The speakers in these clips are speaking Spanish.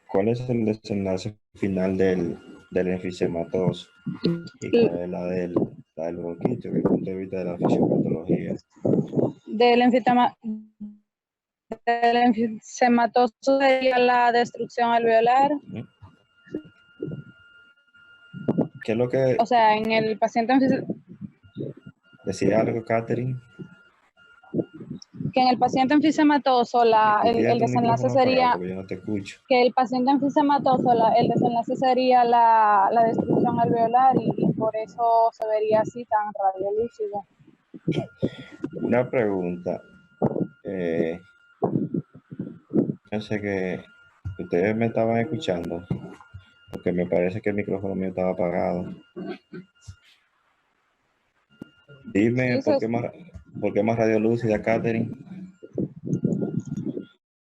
¿Cuál es el desenlace final del enfisematoso? ¿Y L- cuál es la del bronquito, desde el punto de vista de la fisiopatología? Del enfisema, del enfisematoso sería la destrucción alveolar. ¿Mm? ¿Qué es lo que O sea, en el paciente decía algo, Catherine? que en el paciente enfisematoso Dile a el tu desenlace micrófono apagado sería porque yo no te escucho. que el paciente enfisematoso, el desenlace sería la destrucción alveolar y por eso se vería así tan radiolúcido. Una pregunta. Eh, yo sé que ustedes me estaban escuchando porque me parece que el micrófono mío estaba apagado. Dime, Sí, por qué más radiolúcida, Catherine?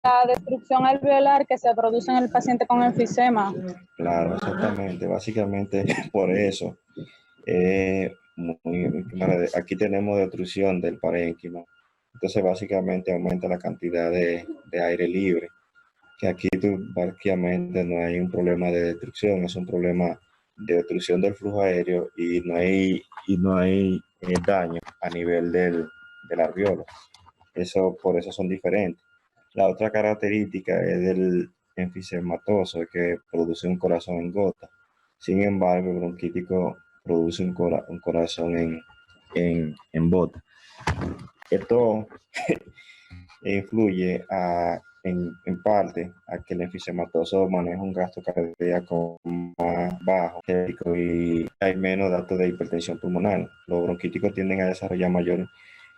la destrucción alveolar que se produce en el paciente con enfisema. Claro, exactamente. Básicamente por eso. Aquí tenemos destrucción del parénquima. Entonces, básicamente aumenta la cantidad de aire libre. Que aquí básicamente no hay un problema de destrucción, es un problema de destrucción del flujo aéreo y no hay daño a nivel del alveolo. Por eso son diferentes. La otra característica es del enfisematoso, que produce un corazón en gota. Sin embargo, el bronquítico produce un corazón en bota. Esto influye en parte a que el enfisematoso maneja un gasto cardíaco más bajo y hay menos datos de hipertensión pulmonar. Los bronquíticos tienden a desarrollar mayor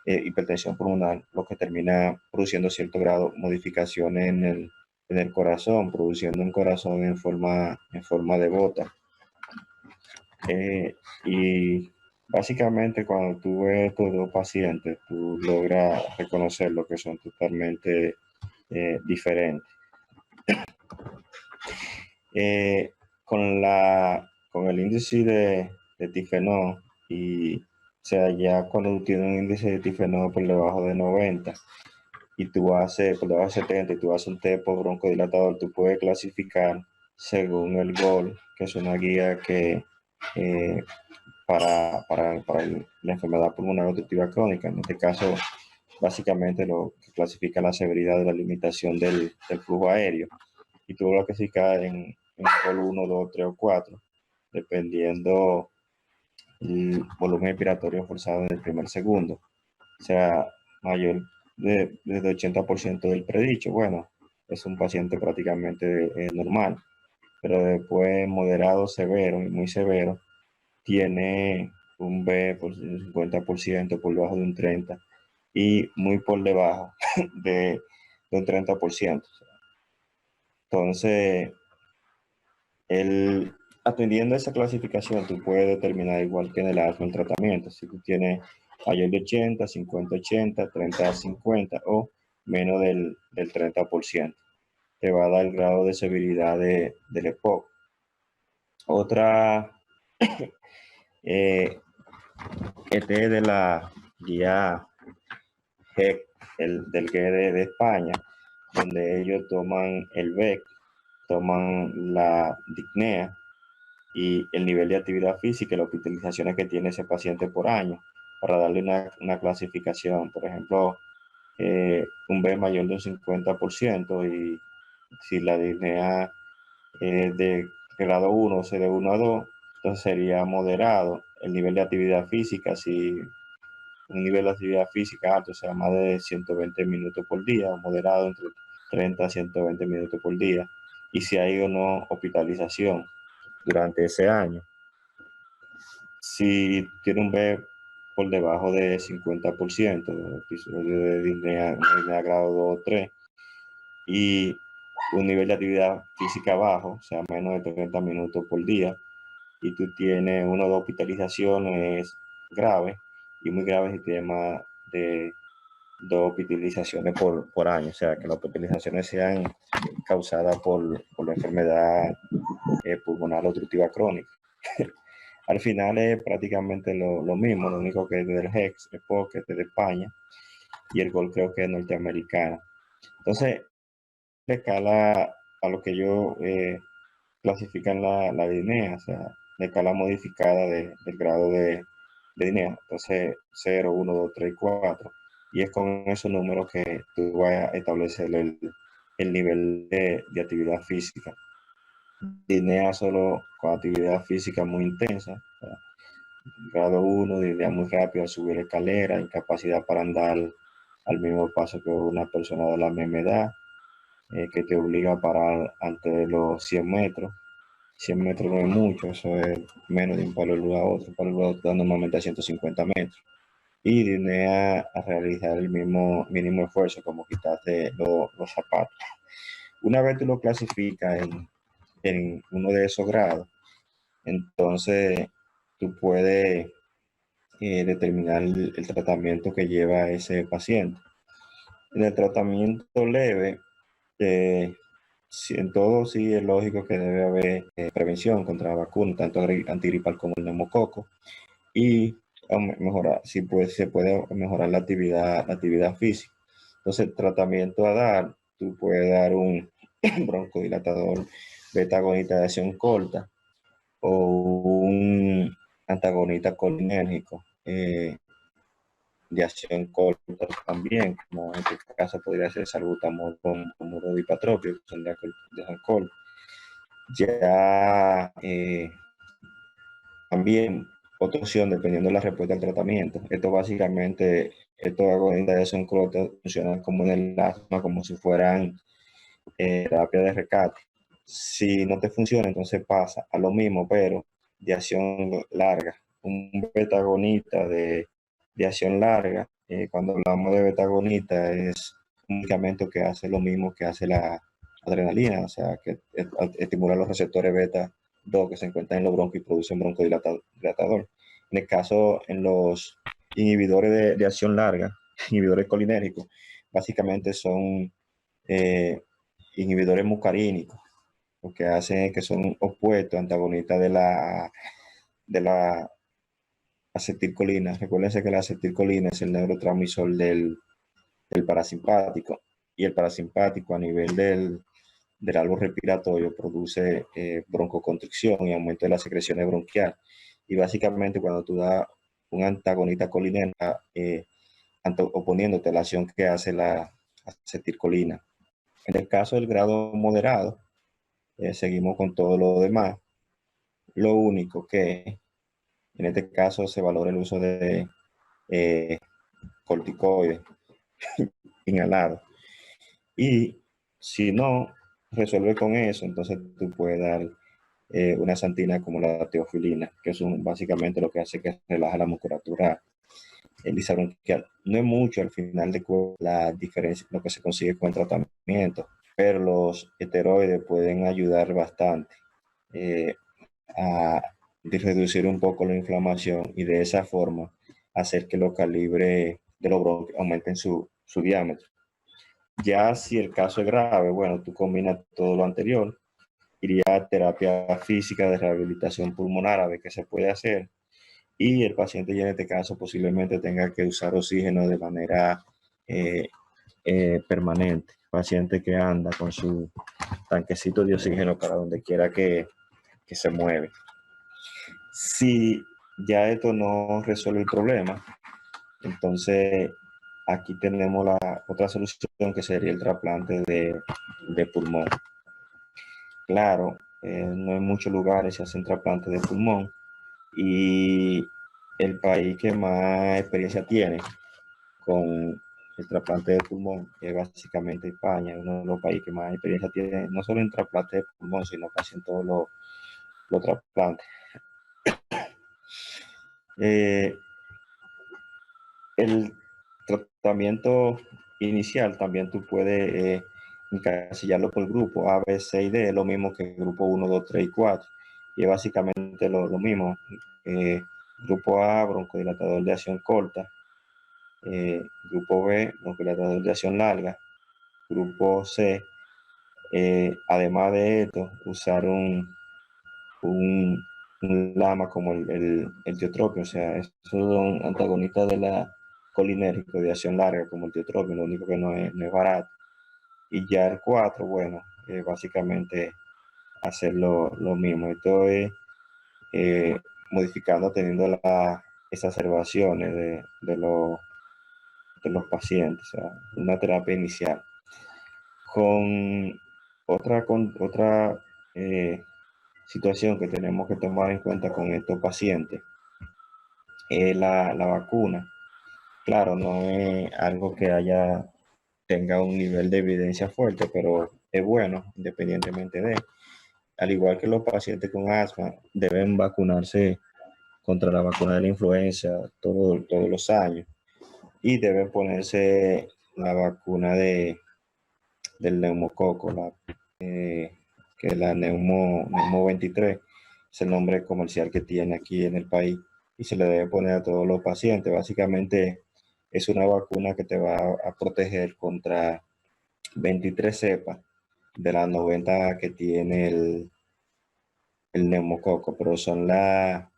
hipertensión pulmonar, lo que termina produciendo cierto grado de modificaciones en el corazón, produciendo un corazón en forma de bota. Y básicamente cuando tú ves estos dos pacientes, tú logras reconocer lo que son totalmente diferentes. Eh, con el índice de tifenol, y o sea, ya cuando tú tienes un índice de tifenol por debajo de 90 y tú haces por debajo de 70 y tú haces un TEPO broncodilatador, tú puedes clasificar según el GOL, que es una guía que eh, para la enfermedad pulmonar obstructiva crónica. En este caso, básicamente lo que clasifica la severidad de la limitación del flujo aéreo. Y tú lo clasificas en GOL 1, 2, 3 o 4, dependiendo el volumen expiratorio forzado en el primer segundo. O sea, mayor de 80% del predicho. Bueno, es un paciente prácticamente normal, pero después moderado, severo y muy severo, tiene un B por 50% por debajo de un 30% y muy por debajo de un 30%. Entonces, atendiendo a esa clasificación, tú puedes determinar, igual que en el asma, el tratamiento. Si tú tienes mayor de 80, 50-80, 30-50 o menos del 30%, te va a dar el grado de severidad del EPOC. Otra este es de la guía GEC, del GED de España, donde ellos toman el BEC, toman la disnea y el nivel de actividad física y las hospitalizaciones que tiene ese paciente por año, para darle una clasificación. Por ejemplo, un B mayor de un 50%, y si la disnea es de grado 1, o sea, de 1 a 2, entonces sería moderado. El nivel de actividad física, si un nivel de actividad física alto, o sea, más de 120 minutos por día, o moderado entre 30 a 120 minutos por día, y si hay o no hospitalización durante ese año. Si tiene un B por debajo de 50%, episodio de disnea grado 2 o 3, y un nivel de actividad física bajo, o sea, menos de 30 minutos por día, y tú tienes una o dos hospitalizaciones graves, y muy graves si tienes más de 2 hospitalizaciones por año, o sea, que las hospitalizaciones sean causadas por la enfermedad pulmonar obstructiva crónica. Al final es prácticamente lo mismo, lo único que es del HEX, el POC, que es de España, y el GOL creo que es norteamericano. Entonces, la escala a lo que ellos clasifican la disnea, o sea, la escala modificada del grado de disnea. Entonces, 0, 1, 2, 3, 4. Y es con esos números que tú vas a establecer el nivel de actividad física. Disnea solo con actividad física muy intensa. O sea, grado 1, disnea muy rápido al subir escalera, incapacidad para andar al mismo paso que una persona de la misma edad, que te obliga a parar antes de los 100 metros. 100 metros no es mucho, eso es menos de un palo de luz a otro. Un palo de luz a otro normalmente a 150 metros. Y viene a realizar el mismo mínimo esfuerzo, como quitarte los zapatos. Una vez tú lo clasificas en uno de esos grados, entonces tú puedes determinar el tratamiento que lleva ese paciente. En el tratamiento leve, en todo sí es lógico que debe haber prevención contra la vacuna, tanto antigripal como el neumococo, y mejorar, si puede, se puede mejorar la actividad física. Entonces, tratamiento a dar, tú puedes dar un broncodilatador beta agonista de acción corta o un antagonista colinérgico de acción corta también, como en este caso podría ser salbutamol con dipatropio, que son de acción corta. Ya también otra opción, dependiendo de la respuesta al tratamiento. Esto básicamente, estos agonistas de acción corta funcionan como en el asma, como si fueran terapia de rescate. Si no te funciona, entonces pasa a lo mismo, pero de acción larga. Un betagonista de acción larga, cuando hablamos de betagonista, es un medicamento que hace lo mismo que hace la adrenalina, o sea, que estimula los receptores beta 2 que se encuentran en los bronquios y producen broncodilatador. En el caso, en los inhibidores de acción larga, inhibidores colinérgicos, básicamente son eh, inhibidores muscarínicos, lo que hacen es que son opuestos, antagonistas de la acetilcolina. Recuérdense que la acetilcolina es el neurotransmisor del parasimpático, y el parasimpático a nivel del árbol respiratorio produce broncoconstricción y aumento de las secreciones bronquiales. Y básicamente cuando tú das un antagonista colinérgica, oponiéndote a la acción que hace la acetilcolina. En el caso del grado moderado, seguimos con todo lo demás. Lo único que en este caso se valora el uso de eh, corticoides inhalados. Y si no resuelve con eso, entonces tú puedes dar una santina como la teofilina, que es básicamente lo que hace que relaja la musculatura lisa bronquial. No es mucho al final de la diferencia, lo que se consigue con el tratamiento, pero los esteroides pueden ayudar bastante a reducir un poco la inflamación y de esa forma hacer que los calibres de los bronquios aumenten su diámetro. Ya si el caso es grave, bueno, tú combinas todo lo anterior, iría a terapia física de rehabilitación pulmonar a ver qué se puede hacer, y el paciente ya en este caso posiblemente tenga que usar oxígeno de manera eh, permanente. Paciente que anda con su tanquecito de oxígeno para donde quiera que se mueve. Si ya esto no resuelve el problema, entonces aquí tenemos la otra solución, que sería el trasplante de pulmón. Claro, no en muchos lugares se hacen trasplantes de pulmón, y el país que más experiencia tiene con el trasplante de pulmón es básicamente España, uno de los países que más experiencia tiene, no solo en trasplante de pulmón, sino casi en todos los trasplantes. Eh, el tratamiento inicial también tú puedes encasillarlo por grupo A, B, C y D, es lo mismo que el grupo 1, 2, 3 y 4, y es básicamente lo mismo. Grupo A, broncodilatador de acción corta. Grupo B, broncodilatador de acción larga. Grupo C, además de esto, usar un lama como el tiotropio, o sea, esos son antagonistas de la colinérgico de acción larga como el tiotropio, lo único que no es barato. Y ya el 4, bueno, básicamente hacer lo mismo. Esto es modificando, teniendo esas observaciones de los pacientes, o sea, una terapia inicial. Con otra situación que tenemos que tomar en cuenta con estos pacientes es la vacuna. Claro, no es algo que tenga un nivel de evidencia fuerte, pero es bueno independientemente de. Al igual que los pacientes con asma, deben vacunarse contra la vacuna de la influenza todos los años y deben ponerse la vacuna del neumococo, que es la Neumo 23, es el nombre comercial que tiene aquí en el país y se le debe poner a todos los pacientes. Básicamente es una vacuna que te va a proteger contra 23 cepas de las 90 que tiene el neumococo, pero son la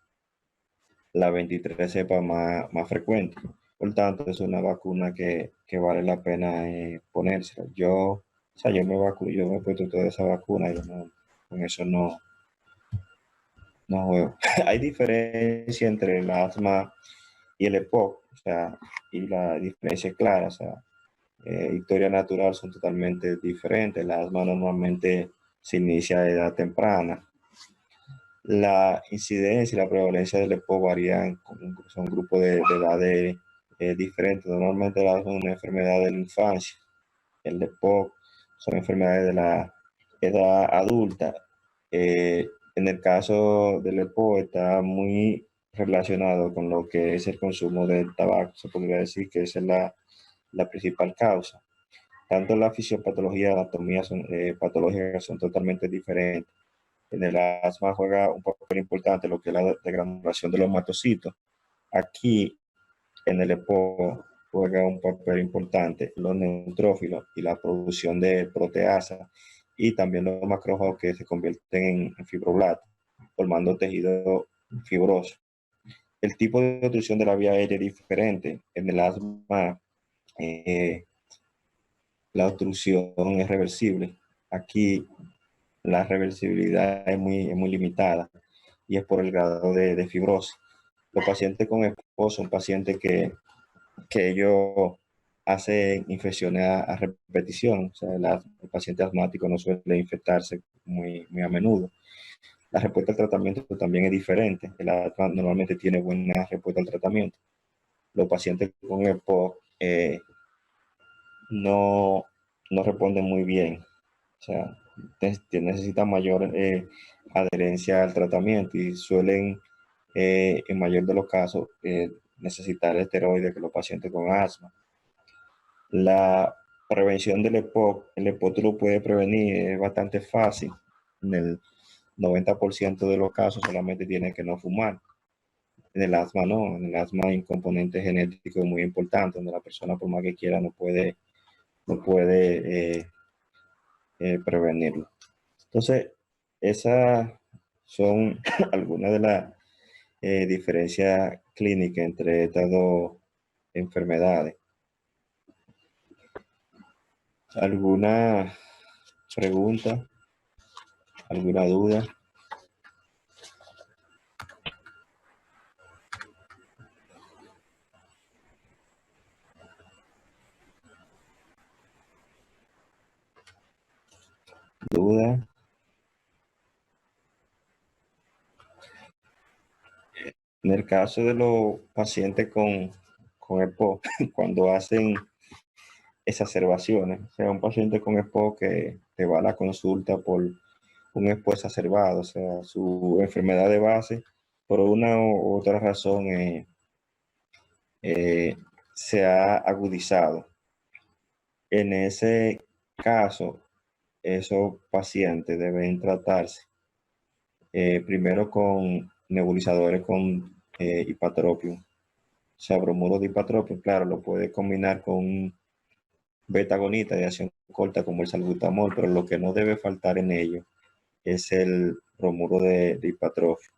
23 cepas más frecuentes. Por tanto, es una vacuna que vale la pena ponérsela. Yo me he puesto toda esa vacuna y con eso no juego. Hay diferencia entre el asma y el EPOC, o sea, y la diferencia es clara, o sea, historia natural son totalmente diferentes. El asma normalmente se inicia a edad temprana. La incidencia y la prevalencia del EPOC varían, son grupos de edades diferentes. Normalmente el asma es una enfermedad de la infancia. El EPOC son enfermedades de la edad adulta. En el caso del EPOC está muy relacionado con lo que es el consumo del tabaco. Se podría decir que esa es la principal causa. Tanto la fisiopatología y la anatomía patológicas son totalmente diferentes. En el asma juega un papel importante lo que es la degranulación de los mastocitos. Aquí, en el EPO, juega un papel importante los neutrófilos y la producción de proteasa y también los macrófagos que se convierten en fibroblastos, formando tejido fibroso. El tipo de obstrucción de la vía aérea es diferente. En el asma, la obstrucción es reversible. Aquí la reversibilidad es muy limitada y es por el grado de fibrosis. Los pacientes con EPO son pacientes que ellos hacen infecciones a repetición. O sea, el paciente asmático no suele infectarse muy a menudo. La respuesta al tratamiento también es diferente. El asma normalmente tiene buena respuesta al tratamiento. Los pacientes con EPO no responden muy bien. O sea, necesitan mayor adherencia al tratamiento y suelen, en mayor de los casos, necesitar esteroides que los pacientes con asma. La prevención del EPOC, el EPOC tú lo puedes prevenir, es bastante fácil. En el 90% de los casos solamente tienes que no fumar. En el asma no, en el asma hay un componente genético muy importante, donde la persona por más que quiera no puede prevenirlo. Entonces, esas son algunas de las diferencias clínicas entre estas dos enfermedades. ¿Alguna pregunta? ¿Alguna duda? ¿Duda? En el caso de los pacientes con EPO, cuando hacen exacerbaciones, o sea, un paciente con EPO que te va a la consulta por un EPO exacerbado, o sea, su enfermedad de base, por una u otra razón, se ha agudizado. En ese caso, esos pacientes deben tratarse primero con nebulizadores con hipatropium. O sea, bromuro de hipatropium, claro, lo puede combinar con un beta-agonista de acción corta como el salbutamol, pero lo que no debe faltar en ello es el bromuro de hipatropium.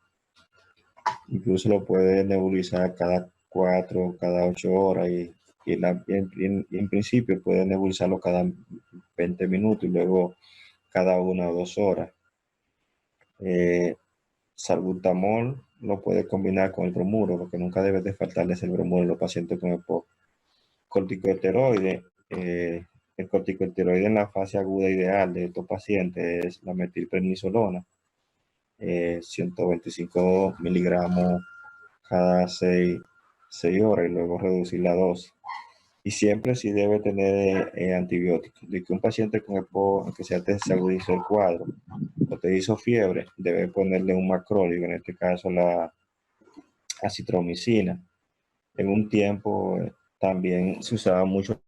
Incluso lo puede nebulizar cada 4, cada 8 horas y en principio puede nebulizarlo cada 20 minutos y luego cada 1 o 2 horas. Salbutamol lo puede combinar con el bromuro, lo que nunca debe de faltarle es el bromuro en los pacientes con EPOC. Corticosteroide, el corticosteroide en la fase aguda ideal de estos pacientes es la metilprednisolona, 125 miligramos cada 6 horas y luego reducir la dosis. Y siempre sí debe tener antibióticos. De que un paciente con EPO, que se agudizó el cuadro o te hizo fiebre, debe ponerle un macrólido, en este caso la acitromicina. En un tiempo también se usaba mucho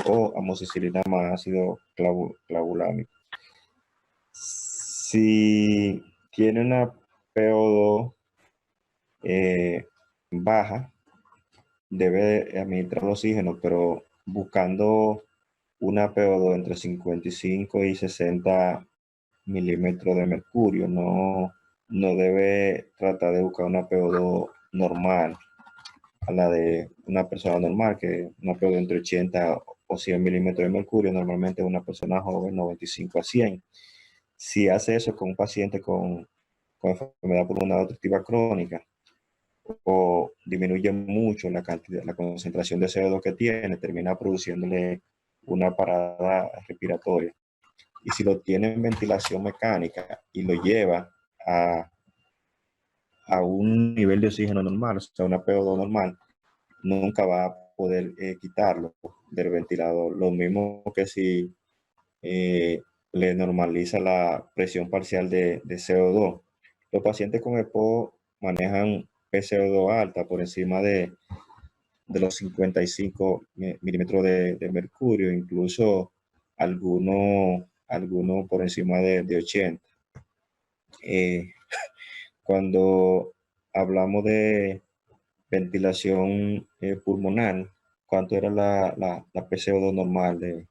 o amoxicilina más ácido clavulámico. Si tiene una PO2 baja, debe administrar oxígeno, pero buscando una PO2 entre 55 y 60 milímetros de mercurio. No debe tratar de buscar una PO2 normal, a la de una persona normal, que una PO2 entre 80 o 100 milímetros de mercurio, normalmente una persona joven 95 a 100. Si hace eso con un paciente con enfermedad pulmonar obstructiva crónica, o disminuye mucho la cantidad, la concentración de CO2 que tiene, termina produciéndole una parada respiratoria. Y si lo tiene en ventilación mecánica y lo lleva a un nivel de oxígeno normal, o sea, una PO2 normal, nunca va a poder quitarlo del ventilador. Lo mismo que si le normaliza la presión parcial de CO2. Los pacientes con EPO manejan PCO2 alta por encima de los 55 milímetros de mercurio, incluso algunos por encima de 80. Cuando hablamos de ventilación pulmonar, ¿cuánto era la PCO2 normal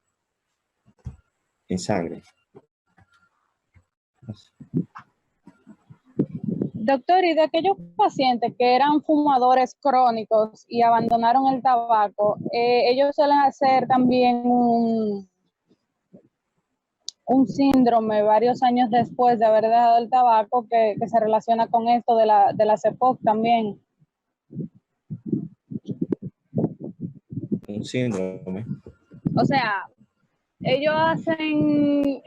en sangre? Doctor, y de aquellos pacientes que eran fumadores crónicos y abandonaron el tabaco, ellos suelen hacer también un síndrome varios años después de haber dejado el tabaco que se relaciona con esto de la CEPOC también. Un síndrome. O sea, ellos hacen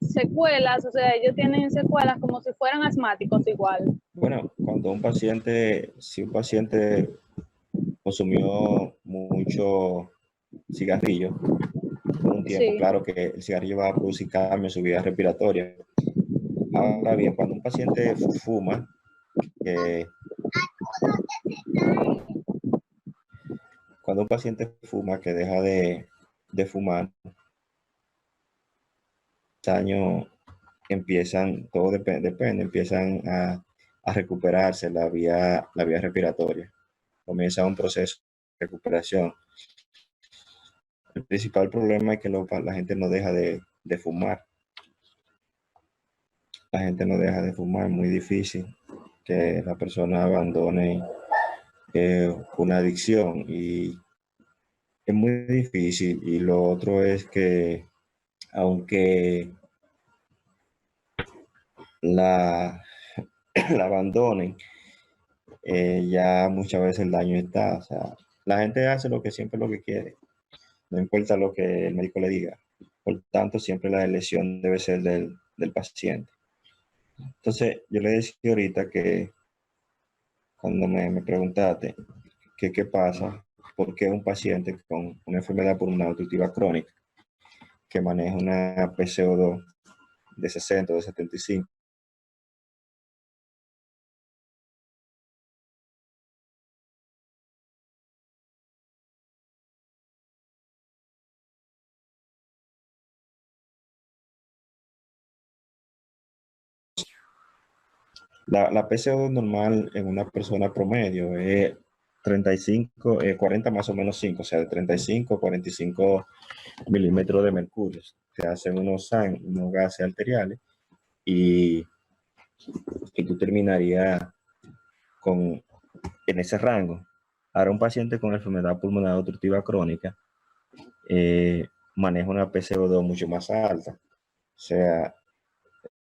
secuelas, o sea, ellos tienen secuelas como si fueran asmáticos igual. Bueno, si un paciente consumió mucho cigarrillo por un tiempo, Sí. claro que el cigarrillo va a producir cambios en su vida respiratoria. Ahora bien, cuando un paciente fuma, que deja de fumar, años empiezan, todo depende, empiezan a recuperarse la vía respiratoria. Comienza un proceso de recuperación. El principal problema es que la gente no deja de fumar. La gente no deja de fumar, es muy difícil que la persona abandone una adicción, y es muy difícil. Y lo otro es que aunque la abandonen, ya muchas veces el daño está. O sea, la gente hace siempre lo que quiere, no importa lo que el médico le diga. Por tanto, siempre la elección debe ser del paciente. Entonces, yo le decía ahorita que cuando me preguntaste qué pasa, por qué un paciente con una enfermedad pulmonar obstructiva crónica que maneja una PCO2 de 60 o de 75, la PCO2 normal en una persona promedio es 35, 40 más o menos 5, o sea, de 35 a 45 milímetros de mercurio. Se hacen unos gases arteriales y tú terminarías en ese rango. Ahora, un paciente con enfermedad pulmonar obstructiva crónica maneja una PCO2 mucho más alta, o sea,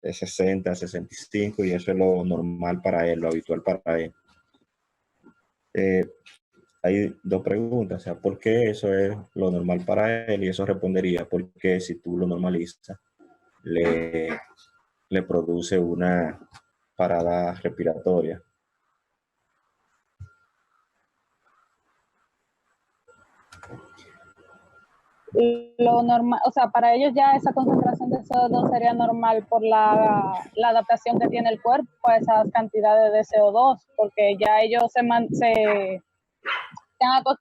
de 60 a 65, y eso es lo normal para él, lo habitual para él. Hay dos preguntas, o sea, ¿por qué eso es lo normal para él? Y eso respondería, porque si tú lo normalizas, le produce una parada respiratoria. Lo normal, o sea, para ellos ya esa concentración de CO2 sería normal por la adaptación que tiene el cuerpo a esas cantidades de CO2, porque ya ellos se han acostumbrado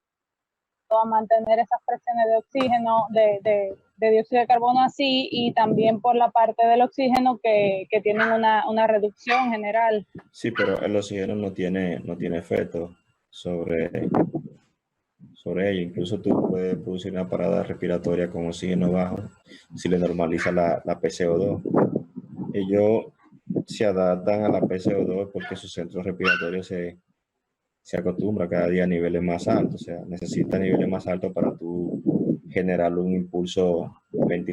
a mantener esas presiones de oxígeno, de dióxido de carbono así, y también por la parte del oxígeno que tienen una reducción general. Sí, pero el oxígeno no tiene efecto sobre ello. Incluso tú puedes producir una parada respiratoria con oxígeno bajo si le normaliza la PCO2. Ellos se adaptan a la PCO2 porque su centro respiratorio se acostumbra cada día a niveles más altos, o sea, necesita niveles más altos para tú generar un impulso, en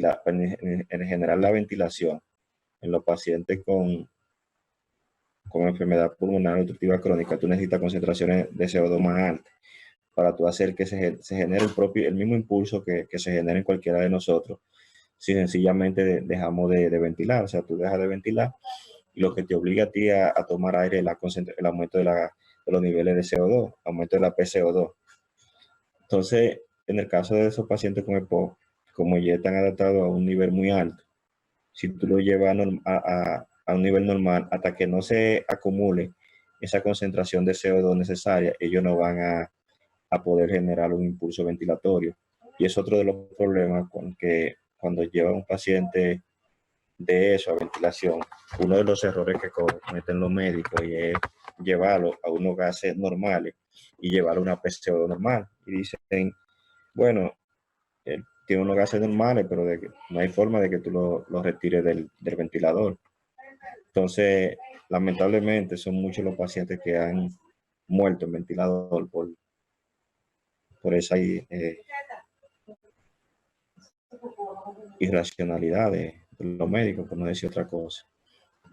general la ventilación en los pacientes con enfermedad pulmonar obstructiva crónica, tú necesitas concentraciones de CO2 más altas para tú hacer que se genere el mismo impulso que se genera en cualquiera de nosotros, si sencillamente dejamos de ventilar. O sea, tú dejas de ventilar y lo que te obliga a ti a tomar aire es el aumento de los niveles de CO2, aumento de la PCO2. Entonces, en el caso de esos pacientes con EPOC, como ya están adaptados a un nivel muy alto, si tú lo llevas a un nivel normal, hasta que no se acumule esa concentración de CO2 necesaria, ellos no van a poder generar un impulso ventilatorio. Y es otro de los problemas con que cuando lleva un paciente de eso a ventilación, uno de los errores que cometen los médicos y es llevarlo a unos gases normales y llevarlo a una PCO2 normal. Y dicen, bueno, él tiene unos gases normales, pero no hay forma de que tú lo retires del ventilador. Entonces, lamentablemente, son muchos los pacientes que han muerto en ventilador por esa irracionalidad de los médicos, por no decir otra cosa,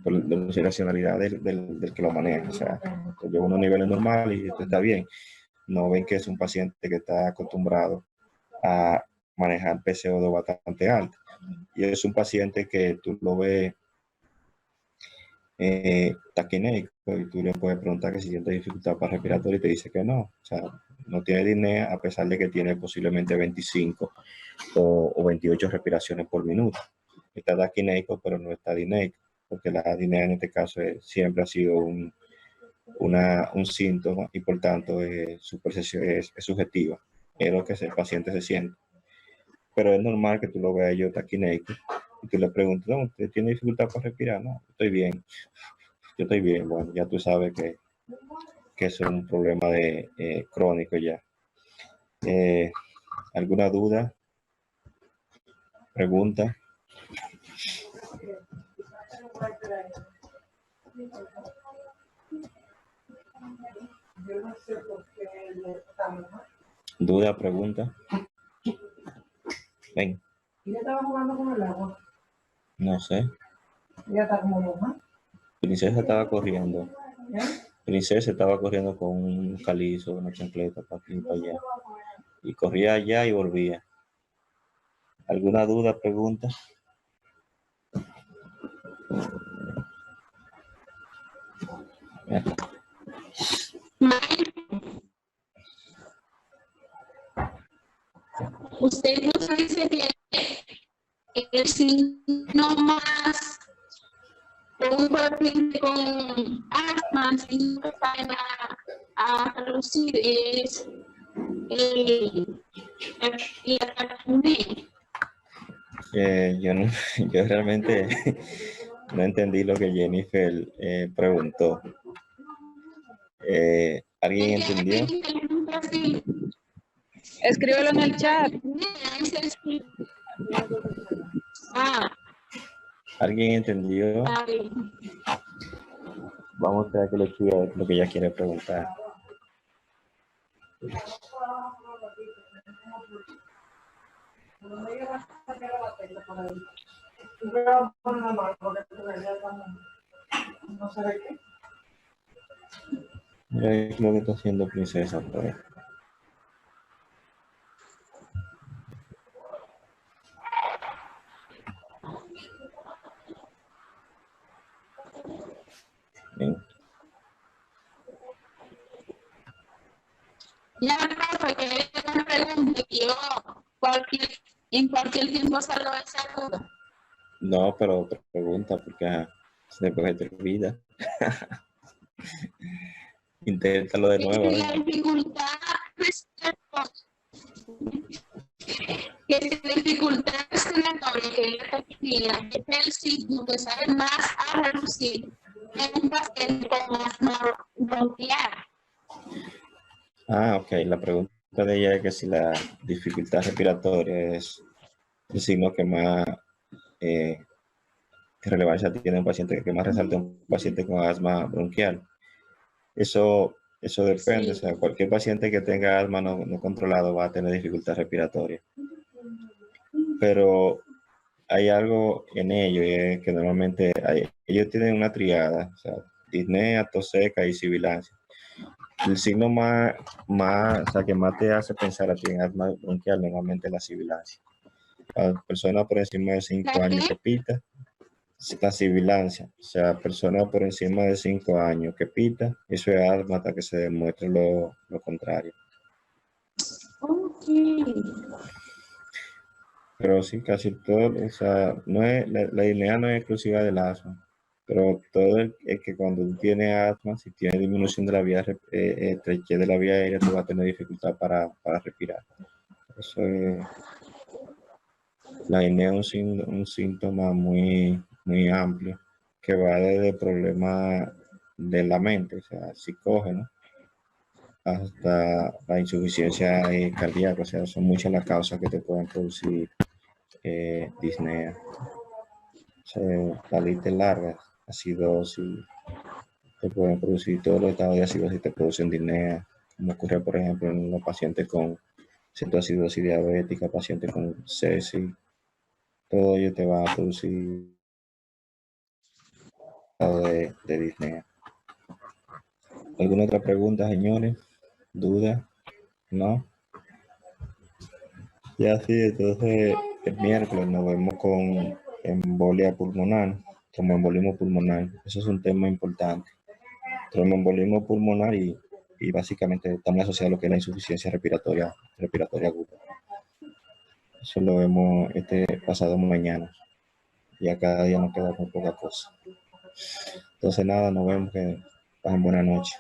por la irracionalidad del que lo maneja. O sea, lleva unos niveles normales y esto está bien. No ven que es un paciente que está acostumbrado a manejar PCO2 bastante alto. Y es un paciente que tú lo ves taquinéico y tú le puedes preguntar que si siente dificultad para respiratoria y te dice que no. O sea, no tiene disnea a pesar de que tiene posiblemente 25 o 28 respiraciones por minuto. Está taquinéico, pero no está dinéico, porque la disnea en este caso siempre ha sido un síntoma y por tanto su percepción es subjetiva, es lo que el paciente se siente. Pero es normal que tú lo veas yo taquinéico y tú le preguntas, no, ¿usted tiene dificultad para respirar? No, estoy bien, yo estoy bien. Bueno, ya tú sabes que es un problema crónico ya. ¿Alguna duda? ¿Pregunta? ¿Duda? ¿Pregunta? Ven. ¿Ella estaba jugando con el agua? No sé. Ella está como loca. Princesa estaba corriendo. ¿Eh? Princesa estaba corriendo con un calizo, una chancleta para aquí y para allá. Y corría allá y volvía. ¿Alguna duda? ¿Pregunta? Usted nos dice que el signo más un paciente con asma, signo que va a reducir es la apnea. Yo realmente no entendí lo que Jennifer preguntó. ¿Alguien entendió? Escríbelo en el chat. ¿Alguien entendió? Vamos a esperar que le escriba lo que ella quiere preguntar. No me llevas a sacar la tela por ahí. Tú me vas a poner la mano porque tú me llevas no sé de qué. Mira ahí lo que está haciendo Princesa por ahí. Bien. Ya, profe, que es una pregunta que yo en cualquier tiempo salgo de esa duda. No, pero otra pregunta, porque después te olvida. Inténtalo de nuevo. Y la dificultad respecto que la dificultad respiratoria que yo requería es el signo que sale más a reducir en un paciente con asma bronquial. Ah, ok. La pregunta de ella es que si la dificultad respiratoria es el signo que más relevancia tiene un paciente, que más resalta un paciente con asma bronquial. Eso depende. O Sí. sea, cualquier paciente que tenga asma no controlado va a tener dificultad respiratoria. Pero hay algo en ello, y es que normalmente ellos tienen una triada, o sea, disnea, tos seca y sibilancia. El signo o sea, que más te hace pensar a ti en asma bronquial normalmente es la sibilancia. A personas por encima de 5 ¿La años qué? que pita, la sibilancia, o sea, personas por encima de 5 años que pita, eso es asma hasta que se demuestre lo contrario. Ok. Pero sí, casi todo, o sea, no es, la disnea no es exclusiva del asma, pero todo el que cuando tú tienes asma, si tienes disminución de la vía, estrechez de la vía aérea, tú vas a tener dificultad para respirar. Eso es, la disnea es un síntoma muy amplio, que va desde problemas de la mente, o sea, psicógeno, hasta la insuficiencia cardíaca, o sea, son muchas las causas que te pueden producir disnea. La lista es larga, acidosis, te pueden producir todos los estados de acidosis, te producen disnea, como ocurre, por ejemplo, en los pacientes con cetoacidosis diabética, pacientes con sepsis, todo ello te va a producir estado de disnea. ¿Alguna otra pregunta, señores? ¿Duda? ¿No? Ya sí, entonces el miércoles nos vemos con embolia pulmonar, tromboembolismo pulmonar. Eso es un tema importante. Tromboembolismo pulmonar y básicamente estamos asociados a lo que es la insuficiencia respiratoria aguda. Eso lo vemos este pasado mañana. Ya cada día nos queda con poca cosa. Entonces nada, nos vemos, que pasen buena noche.